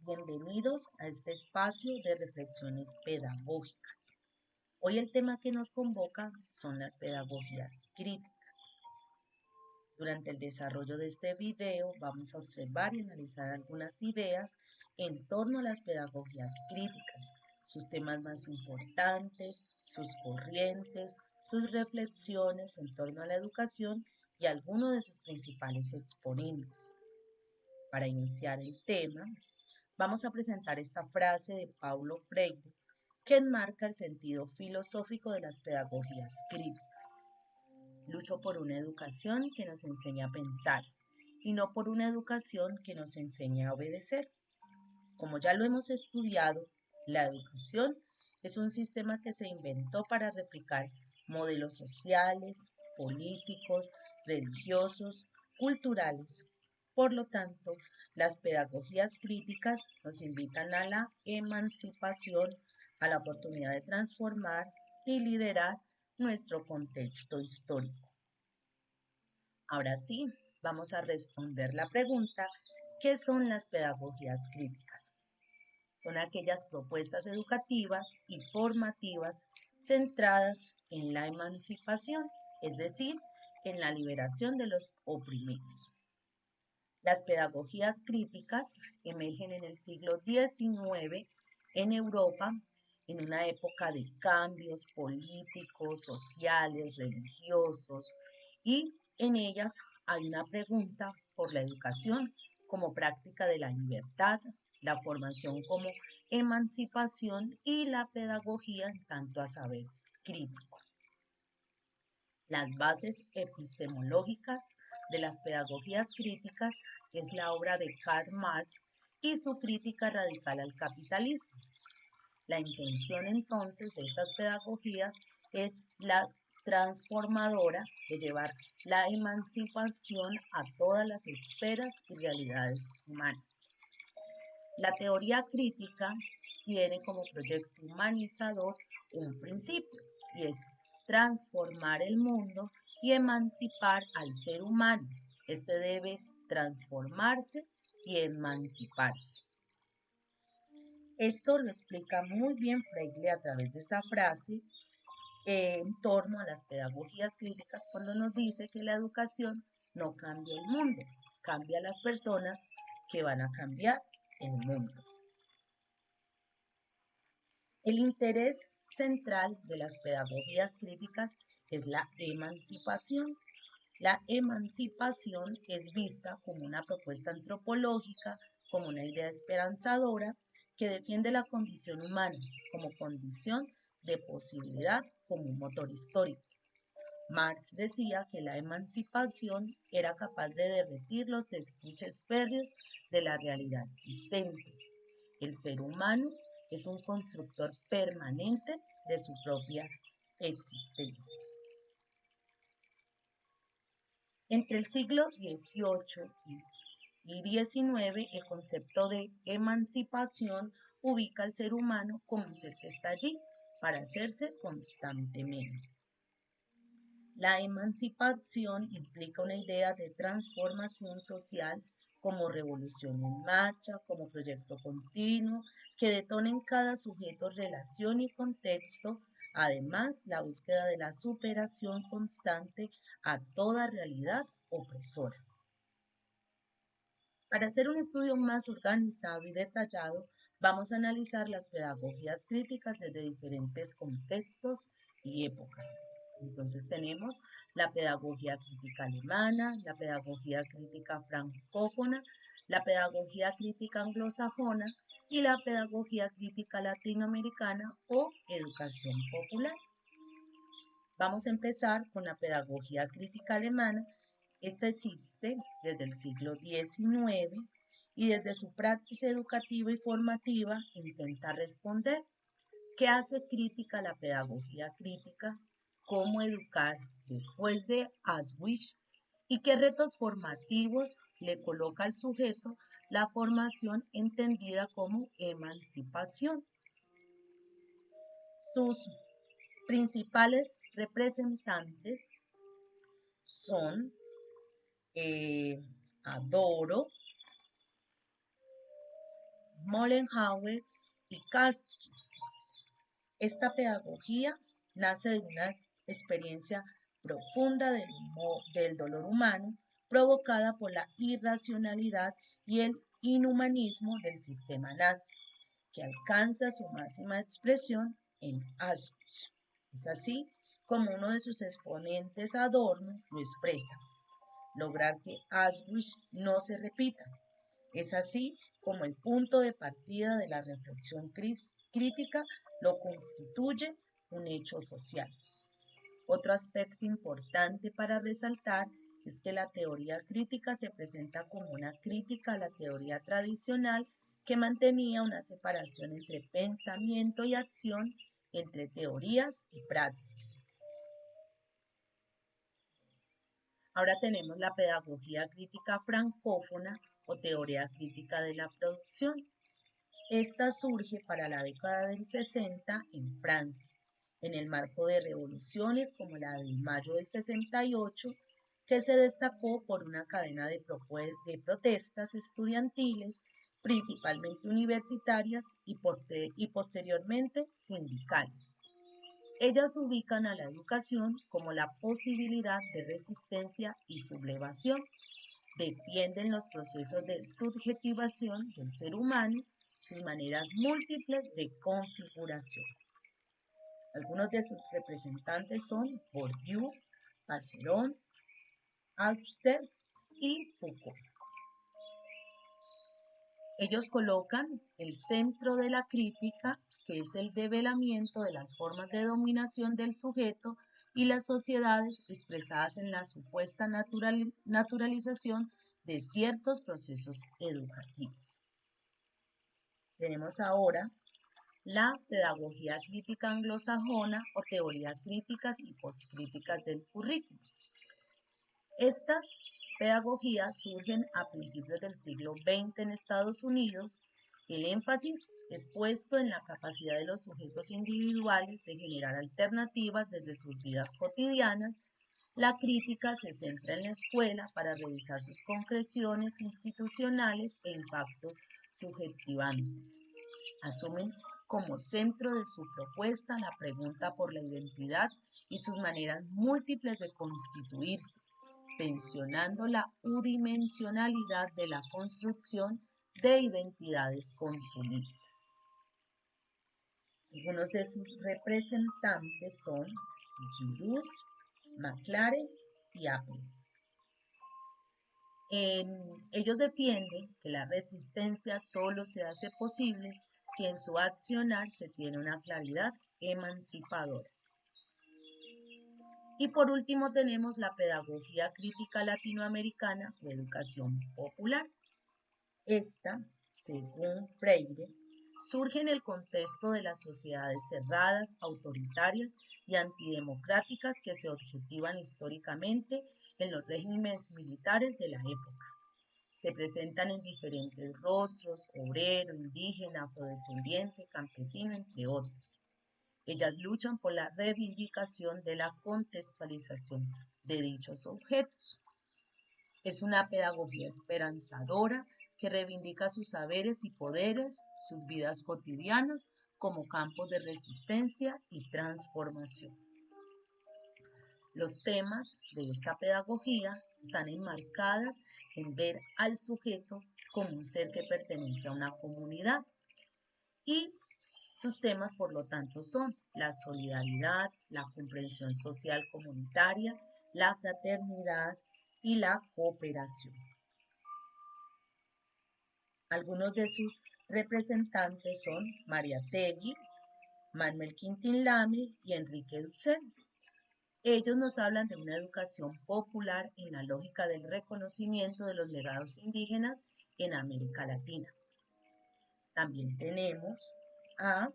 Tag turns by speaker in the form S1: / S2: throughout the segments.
S1: Bienvenidos a este espacio de reflexiones pedagógicas. Hoy el tema que nos convoca son las pedagogías críticas. Durante el desarrollo de este video vamos a observar y analizar algunas ideas en torno a las pedagogías críticas, sus temas más importantes, sus corrientes, sus reflexiones en torno a la educación y algunos de sus principales exponentes. Para iniciar el tema, vamos a presentar esta frase de Paulo Freire que enmarca el sentido filosófico de las pedagogías críticas. Lucho por una educación que nos enseñe a pensar y no por una educación que nos enseñe a obedecer. Como ya lo hemos estudiado, la educación es un sistema que se inventó para replicar modelos sociales, políticos, religiosos, culturales. Por lo tanto, las pedagogías críticas nos invitan a la emancipación, a la oportunidad de transformar y liderar nuestro contexto histórico. Ahora sí, vamos a responder la pregunta, ¿qué son las pedagogías críticas? Son aquellas propuestas educativas y formativas centradas en la emancipación, es decir, en la liberación de los oprimidos. Las pedagogías críticas emergen en el siglo XIX en Europa, en una época de cambios políticos, sociales, religiosos, y en ellas hay una pregunta por la educación como práctica de la libertad, la formación como emancipación y la pedagogía en tanto a saber crítico. Las bases epistemológicas de las pedagogías críticas es la obra de Karl Marx y su crítica radical al capitalismo. La intención entonces de estas pedagogías es la transformadora de llevar la emancipación a todas las esferas y realidades humanas. La teoría crítica tiene como proyecto humanizador un principio y es transformar el mundo y emancipar al ser humano. Este debe transformarse y emanciparse. Esto lo explica muy bien Freire a través de esta frase en torno a las pedagogías críticas cuando nos dice que la educación no cambia el mundo, cambia a las personas que van a cambiar el mundo. El interés central de las pedagogías críticas es la emancipación. La emancipación es vista como una propuesta antropológica, como una idea esperanzadora que defiende la condición humana como condición de posibilidad como un motor histórico. Marx decía que la emancipación era capaz de derretir los estuches férreos de la realidad existente. El ser humano es un constructor permanente de su propia existencia. Entre el siglo XVIII y XIX, el concepto de emancipación ubica al ser humano como un ser que está allí para hacerse constantemente. La emancipación implica una idea de transformación social como revolución en marcha, como proyecto continuo, que detona en cada sujeto relación y contexto, además la búsqueda de la superación constante a toda realidad opresora. Para hacer un estudio más organizado y detallado, vamos a analizar las pedagogías críticas desde diferentes contextos y épocas. Entonces tenemos la pedagogía crítica alemana, la pedagogía crítica francófona, la pedagogía crítica anglosajona y la pedagogía crítica latinoamericana o educación popular. Vamos a empezar con la pedagogía crítica alemana. Esta existe desde el siglo XIX y desde su praxis educativa y formativa intenta responder qué hace crítica la pedagogía crítica, cómo educar después de Auschwitz y qué retos formativos le coloca al sujeto la formación entendida como emancipación. Sus principales representantes son Adoro, Mollenhauer y Karski. Esta pedagogía nace de una experiencia profunda del dolor humano provocada por la irracionalidad y el inhumanismo del sistema nazi, que alcanza su máxima expresión en Auschwitz. Es así como uno de sus exponentes, Adorno, lo expresa: lograr que Auschwitz no se repita. Es así como el punto de partida de la reflexión crítica lo constituye un hecho social. Otro aspecto importante para resaltar es que la teoría crítica se presenta como una crítica a la teoría tradicional que mantenía una separación entre pensamiento y acción, entre teorías y praxis. Ahora tenemos la pedagogía crítica francófona o teoría crítica de la producción. Esta surge para la década del 60 en Francia, en el marco de revoluciones como la de Mayo del 68, que se destacó por una cadena de protestas estudiantiles, principalmente universitarias y posteriormente sindicales. Ellas ubican a la educación como la posibilidad de resistencia y sublevación. Defienden los procesos de subjetivación del ser humano, sus maneras múltiples de configuración. Algunos de sus representantes son Bourdieu, Passeron, Althusser y Foucault. Ellos colocan el centro de la crítica, que es el develamiento de las formas de dominación del sujeto y las sociedades expresadas en la supuesta naturalización de ciertos procesos educativos. Tenemos ahora la pedagogía crítica anglosajona o teorías críticas y postcríticas del currículo. Estas pedagogías surgen a principios del siglo XX en Estados Unidos. El énfasis es puesto en la capacidad de los sujetos individuales de generar alternativas desde sus vidas cotidianas. La crítica se centra en la escuela para revisar sus concreciones institucionales e impactos subjetivantes. Asumen como centro de su propuesta la pregunta por la identidad y sus maneras múltiples de constituirse, tensionando la unidimensionalidad de la construcción de identidades consumistas. Algunos de sus representantes son Giroux, McLaren y Apple. Ellos defienden que la resistencia solo se hace posible si en su accionar se tiene una claridad emancipadora. Y por último tenemos la pedagogía crítica latinoamericana o educación popular. Esta, según Freire, surge en el contexto de las sociedades cerradas, autoritarias y antidemocráticas que se objetivan históricamente en los regímenes militares de la época. Se presentan en diferentes rostros: obrero, indígena, afrodescendiente, campesino, entre otros. Ellas luchan por la reivindicación de la contextualización de dichos objetos. Es una pedagogía esperanzadora que reivindica sus saberes y poderes, sus vidas cotidianas como campos de resistencia y transformación. Los temas de esta pedagogía están enmarcadas en ver al sujeto como un ser que pertenece a una comunidad, y sus temas, por lo tanto, son la solidaridad, la comprensión social comunitaria, la fraternidad y la cooperación. Algunos de sus representantes son Mariátegui, Manuel Quintín Lame y Enrique Dussel. Ellos nos hablan de una educación popular en la lógica del reconocimiento de los legados indígenas en América Latina. También tenemos a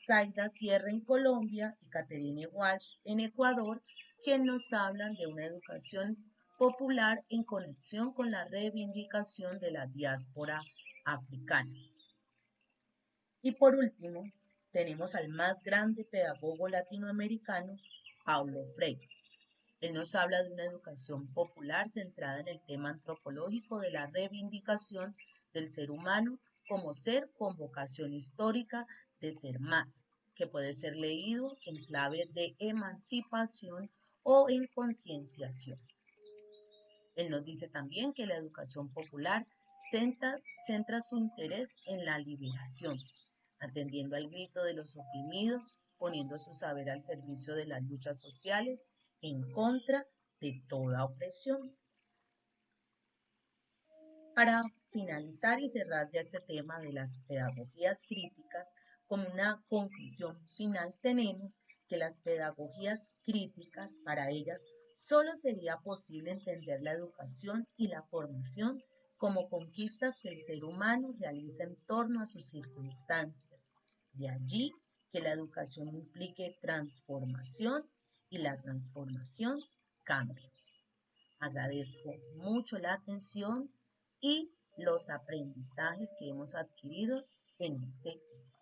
S1: Zaida Sierra en Colombia y Catherine Walsh en Ecuador, que nos hablan de una educación popular en conexión con la reivindicación de la diáspora africana. Y por último, tenemos al más grande pedagogo latinoamericano, Paulo Freire. Él nos habla de una educación popular centrada en el tema antropológico de la reivindicación del ser humano como ser con vocación histórica de ser más, que puede ser leído en clave de emancipación o en concienciación. Él nos dice también que la educación popular centra su interés en la liberación, atendiendo al grito de los oprimidos, poniendo su saber al servicio de las luchas sociales en contra de toda opresión. Para finalizar y cerrar ya este tema de las pedagogías críticas, como una conclusión final tenemos que las pedagogías críticas, para ellas, solo sería posible entender la educación y la formación como conquistas que el ser humano realiza en torno a sus circunstancias. De allí que la educación implique transformación y la transformación cambio. Agradezco mucho la atención y los aprendizajes que hemos adquirido en este espacio.